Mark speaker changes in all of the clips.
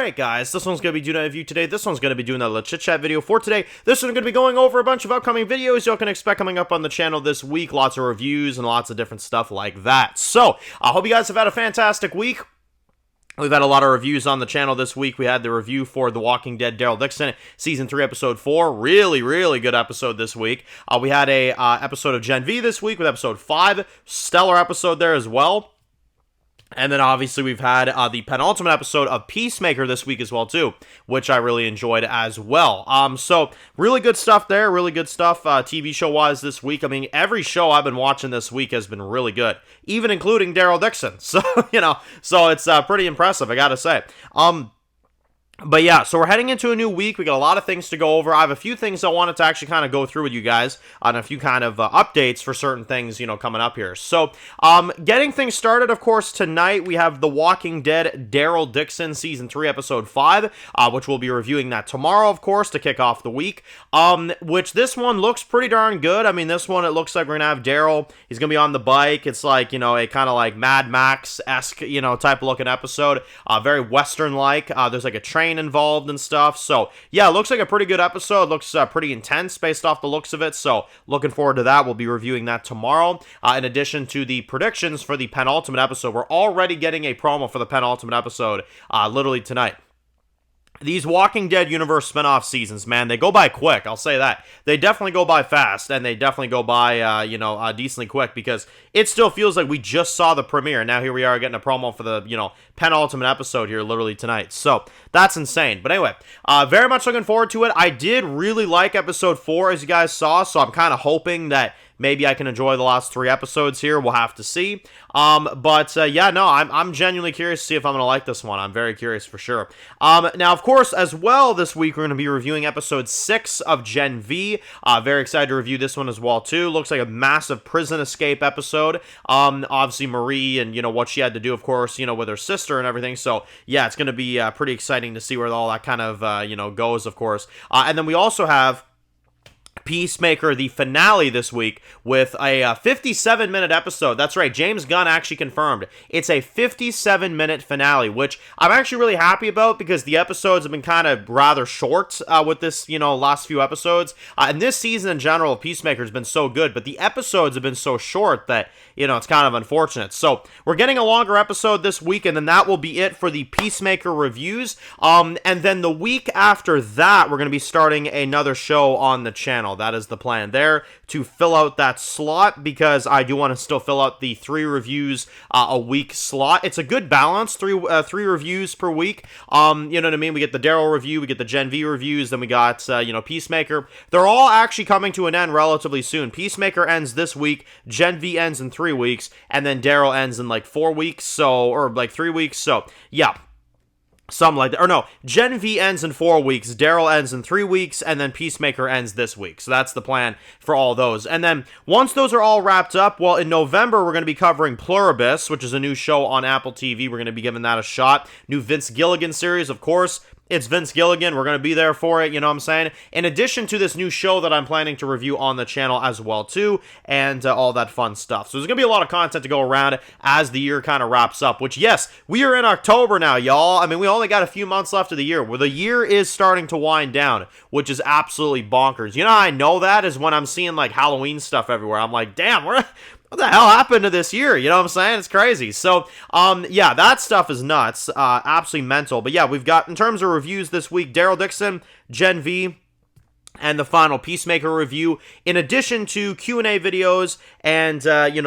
Speaker 1: Alright guys, this one's going to be doing a review today. This one's going to be doing a Chitchat video for today. This one's going to be going over a bunch of upcoming videos y'all can expect coming up on the channel this week. Lots of reviews and lots of different stuff like that. So, I hope you guys have had a fantastic week. We've had a lot of reviews on the channel this week. We had the review for The Walking Dead Daryl Dixon, Season 3, Episode 4. Really, really good episode this week. We had a episode of Gen V this week with Episode 5. Stellar episode there as well. And then obviously we've had the penultimate episode of Peacemaker this week as well too, which I really enjoyed as well. So really good stuff there, really good stuff TV show wise this week. I mean, every show I've been watching this week has been really good, even including Daryl Dixon. So, so it's pretty impressive, I gotta say. But yeah, so we're heading into a new week. We got a lot of things to go over. I have a few things I wanted to actually kind of go through with you guys on a few kind of updates for certain things, coming up here. So, getting things started, of course, tonight we have The Walking Dead Daryl Dixon Season 3, Episode 5, which we'll be reviewing that tomorrow, of course, to kick off the week, which this one looks pretty darn good. I mean, this one, it looks like we're going to have Daryl. He's going to be on the bike. It's like, a kind of like Mad Max-esque, type of looking episode. Very Western-like. There's like a train involved and stuff. So yeah, it looks like a pretty good episode. It looks pretty intense based off the looks of it. So looking forward to that. We'll be reviewing that tomorrow. In addition to the predictions for the penultimate episode, we're already getting a promo for the penultimate episode literally tonight. These Walking Dead universe spinoff seasons, man, they go by quick, I'll say that. They definitely go by fast, and they definitely go by, decently quick, because it still feels like we just saw the premiere, and now here we are getting a promo for the, penultimate episode here literally tonight. So, that's insane. But anyway, very much looking forward to it. I did really like Episode 4, as you guys saw, so I'm kind of hoping that maybe I can enjoy the last 3 episodes here. We'll have to see. Yeah, no, I'm genuinely curious to see if I'm going to like this one. I'm very curious for sure. Now, of course, as well, this week we're going to be reviewing Episode 6 of Gen V. Very excited to review this one as well, too. Looks like a massive prison escape episode. Obviously, Marie and, what she had to do, of course, with her sister and everything. So, yeah, it's going to be pretty exciting to see where all that kind of, goes, of course. And then we also have Peacemaker, the finale this week, with a 57-minute episode. That's right, James Gunn actually confirmed. It's a 57-minute finale, which I'm actually really happy about because the episodes have been kind of rather short with this, last few episodes. And this season in general, Peacemaker has been so good, but the episodes have been so short that, it's kind of unfortunate. So, we're getting a longer episode this week, and then that will be it for the Peacemaker reviews. And then the week after that, we're going to be starting another show on the channel. That is the plan there, to fill out that slot, because I do want to still fill out the 3 reviews a week slot. It's a good balance, 3 reviews per week. You know what I mean? We get the Daryl review, we get the Gen V reviews, then we got, Peacemaker. They're all actually coming to an end relatively soon. Peacemaker ends this week, Gen V ends in 3 weeks, and then Daryl ends in like 4 weeks, or like 3 weeks, so yeah. Something like that. Or no, Gen V ends in 4 weeks, Daryl ends in 3 weeks, and then Peacemaker ends this week. So that's the plan for all those. And then, once those are all wrapped up, well, in November, we're going to be covering Pluribus, which is a new show on Apple TV. We're going to be giving that a shot. New Vince Gilligan series, of course. It's Vince Gilligan. We're going to be there for it, you know what I'm saying? In addition to this new show that I'm planning to review on the channel as well, too, and all that fun stuff. So there's going to be a lot of content to go around as the year kind of wraps up, which, yes, we are in October now, y'all. I mean, we only got a few months left of the year. Well, the year is starting to wind down, which is absolutely bonkers. You know how I know that is when I'm seeing, like, Halloween stuff everywhere. I'm like, damn, what the hell happened to this year? You know what I'm saying? It's crazy. So, yeah, that stuff is nuts. Absolutely mental. But yeah, we've got, in terms of reviews this week, Daryl Dixon, Gen V, and the final Peacemaker review, in addition to Q&A videos and,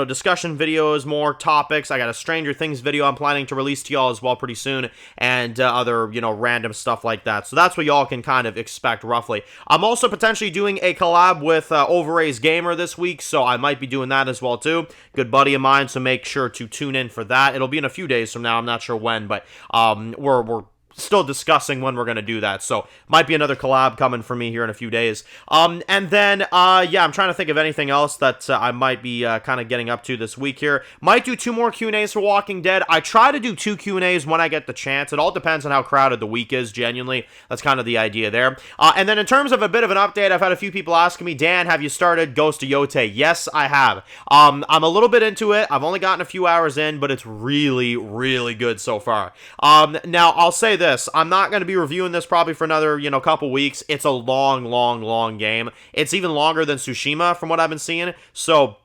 Speaker 1: discussion videos, more topics. I got a Stranger Things video I'm planning to release to y'all as well pretty soon, and other, random stuff like that. So that's what y'all can kind of expect, roughly. I'm also potentially doing a collab with Overrays Gamer this week, so I might be doing that as well, too. Good buddy of mine, so make sure to tune in for that. It'll be in a few days from now. I'm not sure when, but we're still discussing when we're going to do that, so might be another collab coming from me here in a few days. And then, yeah, I'm trying to think of anything else that I might be kind of getting up to this week here. Might do 2 more Q&As for Walking Dead. I try to do 2 Q&As when I get the chance. It all depends on how crowded the week is, genuinely. That's kind of the idea there. And then in terms of a bit of an update, I've had a few people asking me, Dan, have you started Ghost of Yote? Yes, I have. I'm a little bit into it. I've only gotten a few hours in, but it's really, really good so far. Now, I'll say this. I'm not going to be reviewing this probably for another, couple weeks. It's a long, long, long game. It's even longer than Tsushima from what I've been seeing. So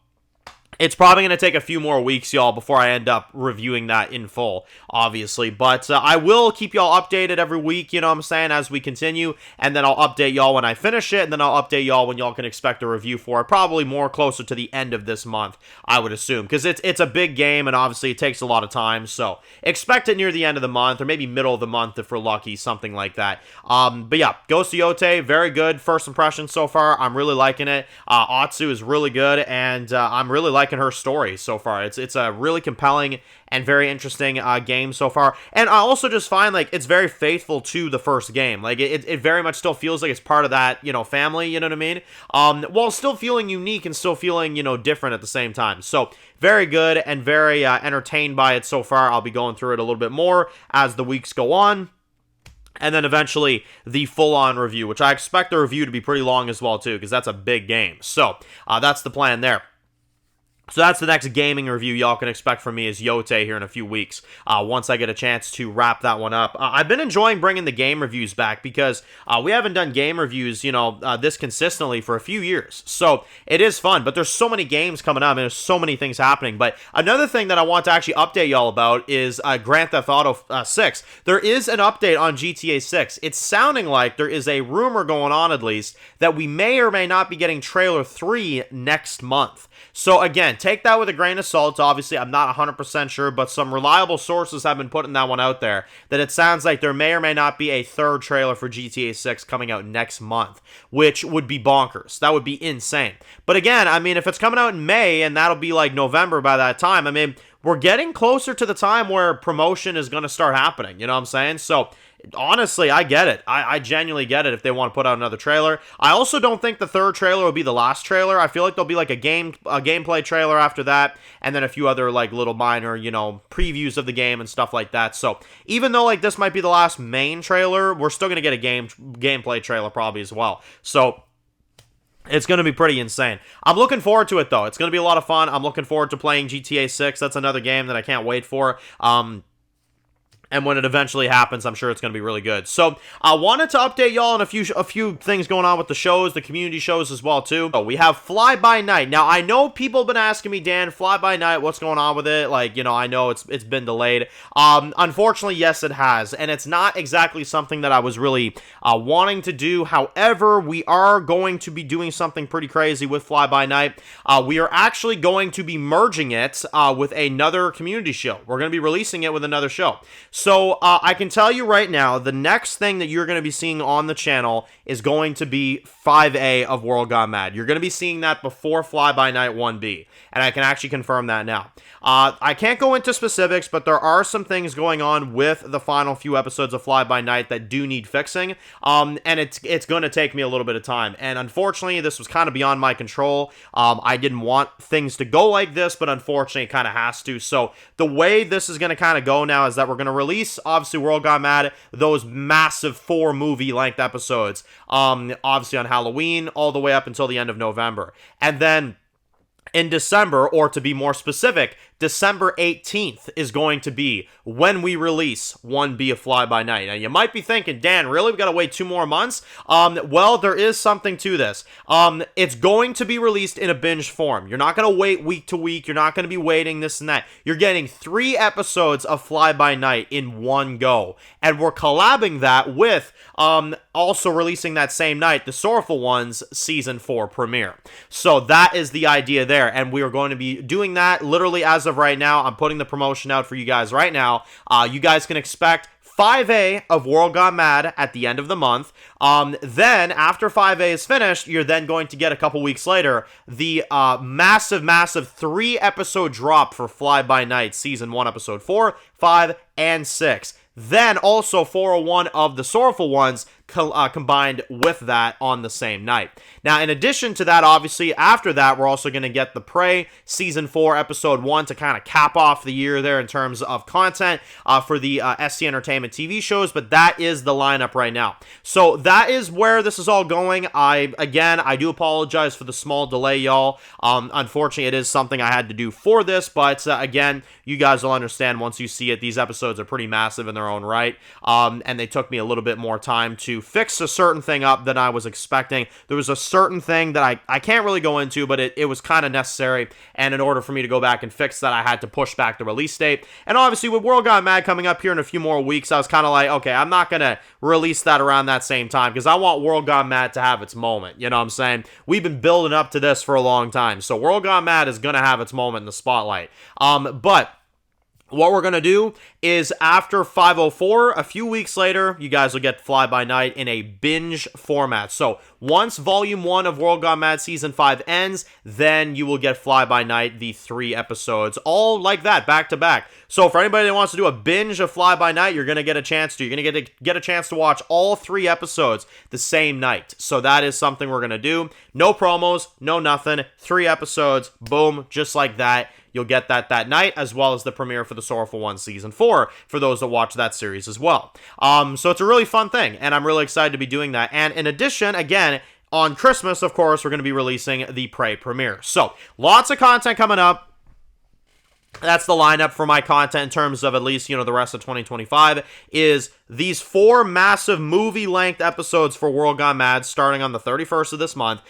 Speaker 1: it's probably going to take a few more weeks, y'all, before I end up reviewing that in full, obviously. But I will keep y'all updated every week, you know what I'm saying, as we continue. And then I'll update y'all when I finish it. And then I'll update y'all when y'all can expect a review for it. Probably more closer to the end of this month, I would assume. Because it's a big game, and obviously it takes a lot of time. So expect it near the end of the month, or maybe middle of the month if we're lucky, something like that. But yeah, Ghost of Yote, very good. First impression so far. I'm really liking it. Atsu is really good, and I'm really liking her story so far. It's a really compelling and very interesting game so far. And I also just find, like, it's very faithful to the first game. Like, it very much still feels like it's part of that, family, you know what I mean? While still feeling unique and still feeling, different at the same time. So, very good and very entertained by it so far. I'll be going through it a little bit more as the weeks go on. And then eventually the full-on review, which I expect the review to be pretty long as well, too, because that's a big game. So, that's the plan there. So that's the next gaming review y'all can expect from me is Yote here in a few weeks, once I get a chance to wrap that one up. I've been enjoying bringing the game reviews back because we haven't done game reviews, this consistently for a few years. So it is fun, but there's so many games coming up and there's so many things happening. But another thing that I want to actually update y'all about is Grand Theft Auto 6. There is an update on GTA 6. It's sounding like there is a rumor going on, at least, that we may or may not be getting trailer 3 next month. So again, take that with a grain of salt. Obviously, I'm not 100% sure, but some reliable sources have been putting that one out there, that it sounds like there may or may not be a third trailer for GTA 6 coming out next month, which would be bonkers. That would be insane. But again, I mean, if it's coming out in May, and that'll be like November by that time, I mean, we're getting closer to the time where promotion is going to start happening, you know what I'm saying? So, honestly, I get it. I genuinely get it if they want to put out another trailer. I also don't think the third trailer will be the last trailer. I feel like there'll be like a gameplay trailer after that, and then a few other like little minor, previews of the game and stuff like that. So even though like this might be the last main trailer, we're still gonna get a gameplay trailer probably as well. So it's going to be pretty insane. I'm looking forward to it, though. It's going to be a lot of fun. I'm looking forward to playing GTA 6. That's another game that I can't wait for. And when it eventually happens, I'm sure it's going to be really good. So, I wanted to update y'all on a few things going on with the shows, the community shows as well, too. So, we have Fly By Night. Now, I know people have been asking me, Dan, Fly By Night, what's going on with it? Like, I know it's been delayed. Unfortunately, yes, it has. And it's not exactly something that I was really wanting to do. However, we are going to be doing something pretty crazy with Fly By Night. We are actually going to be merging it with another community show. We're going to be releasing it with another show. So, I can tell you right now, the next thing that you're going to be seeing on the channel is going to be 5A of World Gone Mad. You're going to be seeing that before Fly By Night 1B, and I can actually confirm that now. I can't go into specifics, but there are some things going on with the final few episodes of Fly By Night that do need fixing, and it's going to take me a little bit of time, and unfortunately, this was kind of beyond my control. I didn't want things to go like this, but unfortunately, it kind of has to. So, the way this is going to kind of go now is that we're going to release, obviously, World Gone Mad, those massive 4 movie-length episodes, obviously on Halloween, all the way up until the end of November. And then in December, or to be more specific, December 18th is going to be when we release 1B of Fly By Night. Now, you might be thinking, Dan, really? We got to wait 2 more months? Well, there is something to this. It's going to be released in a binge form. You're not going to wait week to week. You're not going to be waiting this and that. You're getting 3 episodes of Fly By Night in one go. And we're collabing that with also releasing that same night, the Sorrowful Ones Season 4 premiere. So that is the idea there. And we are going to be doing that literally as of right now. I'm putting the promotion out for you guys right now. You guys can expect 5A of World Gone Mad at the end of the month. Then, after 5A is finished, you're then going to get a couple weeks later the massive 3-episode drop for Fly By Night Season 1, Episode 4, 5, and 6. Then, also 401 of the Sorrowful Ones, combined with that on the same night. Now, in addition to that, obviously, after that, we're also going to get the Prey Season 4, Episode 1 to kind of cap off the year there in terms of content for the SC Entertainment TV shows, but that is the lineup right now. So that is where this is all going. I do apologize for the small delay, y'all. Unfortunately, it is something I had to do for this, but again, you guys will understand once you see it. These episodes are pretty massive in their own right, and they took me a little bit more time to fix a certain thing up than I was expecting. There was a certain thing that I can't really go into, but it was kind of necessary, and in order for me to go back and fix that, I had to push back the release date. And obviously, with World Gone Mad coming up here in a few more weeks, I was kind of like, okay, I'm not going to release that around that same time, because I want World Gone Mad to have its moment, you know what I'm saying? We've been building up to this for a long time, so World Gone Mad is going to have its moment in the spotlight. But what we're going to do is after 504, a few weeks later, you guys will get Fly By Night in a binge format. So once Volume 1 of World Gone Mad Season 5 ends, then you will get Fly By Night, the 3 episodes, all like that, back to back. So for anybody that wants to do a binge of Fly By Night, you're going to get a chance to. You're going to get a chance to watch all 3 episodes the same night. So that is something we're going to do. No promos, no nothing. 3 episodes, boom, just like that. You'll get that night, as well as the premiere for The Sorrowful One Season 4, for those that watch that series as well. So it's a really fun thing, and I'm really excited to be doing that. And in addition, again, on Christmas, of course, we're going to be releasing the Prey premiere. So, lots of content coming up. That's the lineup for my content in terms of at least, the rest of 2025, is these 4 massive movie-length episodes for World Gone Mad starting on the 31st of this month.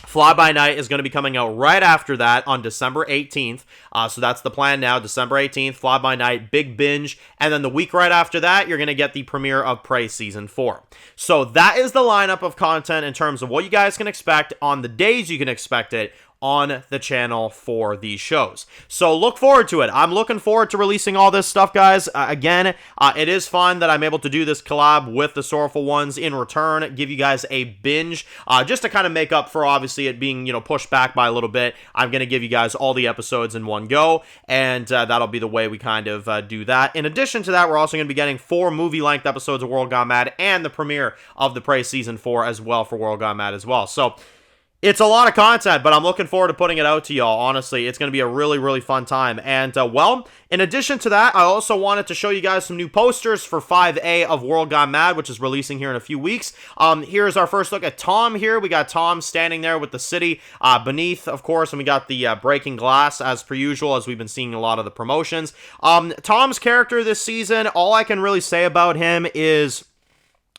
Speaker 1: Fly By Night is going to be coming out right after that on December 18th. So that's the plan now, December 18th, Fly By Night, big binge. And then the week right after that, you're going to get the premiere of Prey Season 4. So that is the lineup of content in terms of what you guys can expect on the days you can expect it on the channel for these shows. So look forward to it. I'm looking forward to releasing all this stuff, guys. Again, it is fun that I'm able to do this collab with the Sorrowful Ones in return, give you guys a binge, just to kind of make up for obviously it being, pushed back by a little bit. I'm going to give you guys all the episodes in one go, and that'll be the way we kind of do that. In addition to that, we're also going to be getting 4 movie-length episodes of World Gone Mad and the premiere of the Prey Season 4 as well for World Gone Mad as well. So it's a lot of content, but I'm looking forward to putting it out to y'all. Honestly, it's going to be a really, really fun time. And, well, in addition to that, I also wanted to show you guys some new posters for 5A of World Gone Mad, which is releasing here in a few weeks. Here's our first look at Tom here. We got Tom standing there with the city beneath, of course, and we got the breaking glass, as per usual, as we've been seeing a lot of the promotions. Tom's character this season, all I can really say about him is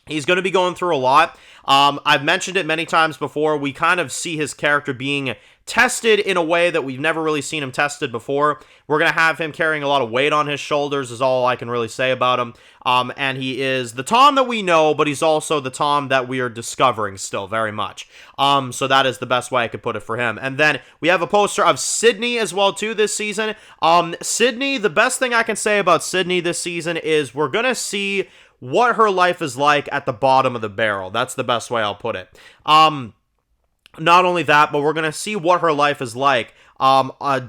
Speaker 1: he's going to be going through a lot. I've mentioned it many times before. We kind of see his character being tested in a way that we've never really seen him tested before. We're going to have him carrying a lot of weight on his shoulders is all I can really say about him. And he is the Tom that we know, but he's also the Tom that we are discovering still very much. So that is the best way I could put it for him. And then we have a poster of Sydney as well too this season. Sydney, the best thing I can say about Sydney this season is we're going to see what her life is like at the bottom of the barrel. That's the best way I'll put it. Not only that, but we're going to see what her life is like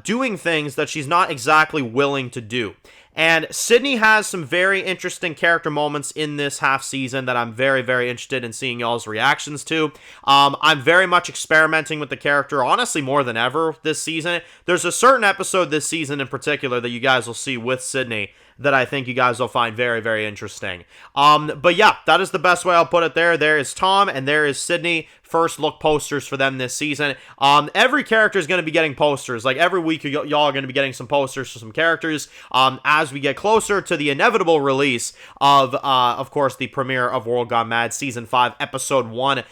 Speaker 1: doing things that she's not exactly willing to do. And Sydney has some very interesting character moments in this half season that I'm very, very interested in seeing y'all's reactions to. I'm very much experimenting with the character, honestly, more than ever this season. There's a certain episode this season in particular that you guys will see with Sydney that I think you guys will find very, very interesting. But yeah, that is the best way I'll put it there. There is Tom and there is Sydney. First look posters for them this season. Every character is going to be getting posters. Like every week, y'all are going to be getting some posters for some characters as we get closer to the inevitable release of course, the premiere of World Gone Mad Season 5, Episode 1,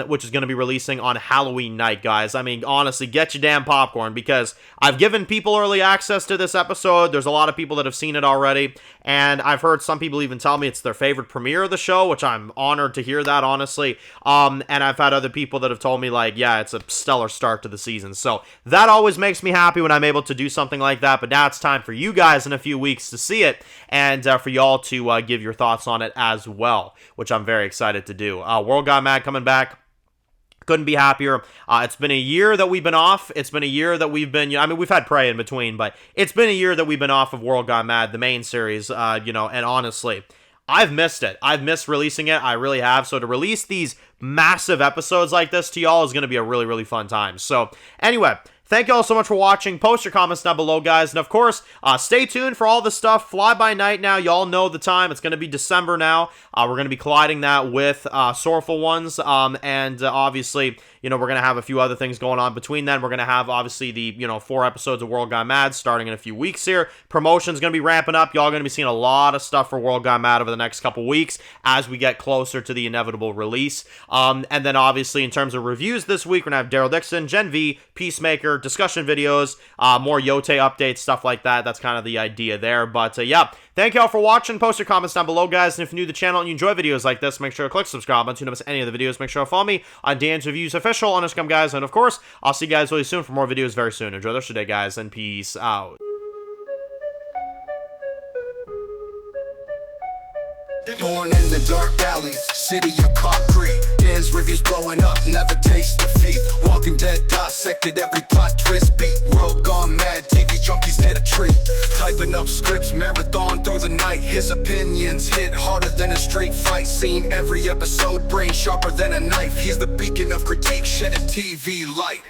Speaker 1: which is going to be releasing on Halloween night, guys. I mean, honestly, get your damn popcorn, because I've given people early access to this episode. There's a lot of people that have seen it already, and I've heard some people even tell me it's their favorite premiere of the show, which I'm honored to hear that, honestly. And I've had other people that have told me, like, yeah, it's a stellar start to the season. So that always makes me happy when I'm able to do something like that. But now it's time for you guys in a few weeks to see it, and for y'all to give your thoughts on it as well, which I'm very excited to do. World Gone Mad coming back. Couldn't be happier. It's been a year that we've been off. It's been a year that we've been, I mean, we've had Prey in between, but it's been a year that we've been off of World Gone Mad, the main series, and honestly, I've missed it. I've missed releasing it. I really have. So to release these massive episodes like this to y'all is going to be a really, really fun time. So anyway, thank you all so much for watching. Post your comments down below, guys. And of course, stay tuned for all the stuff. Fly by night now. Y'all know the time. It's going to be December now. We're going to be colliding that with Sorrowful Ones. Obviously, we're going to have a few other things going on between then. We're going to have, obviously, the, 4 episodes of World Gone Mad starting in a few weeks here. Promotion's going to be ramping up. Y'all going to be seeing a lot of stuff for World Gone Mad over the next couple weeks as we get closer to the inevitable release. And then, obviously, in terms of reviews this week, we're going to have Daryl Dixon, Gen V, Peacemaker, discussion videos, more Yote updates, stuff like that. That's kind of the idea there. But, yeah, thank y'all for watching. Post your comments down below, guys. And if you're new to the channel and you enjoy videos like this, make sure to click subscribe button so you don't miss any of the videos. Make sure to follow me on Dan's Reviews Official on Instagram, guys. And, of course, I'll see you guys really soon for more videos very soon. Enjoy the rest of your day, guys, and peace out.
Speaker 2: Born in the dark alleys, city of concrete. Dan's reviews blowing up, never taste defeat. Walking Dead dissected every plot twist beat. World gone mad, TV junkies hit a treat. Typing up scripts, marathon through the night. His opinions hit harder than a street fight scene. Every episode, brain sharper than a knife. He's the beacon of critique, shedding TV light.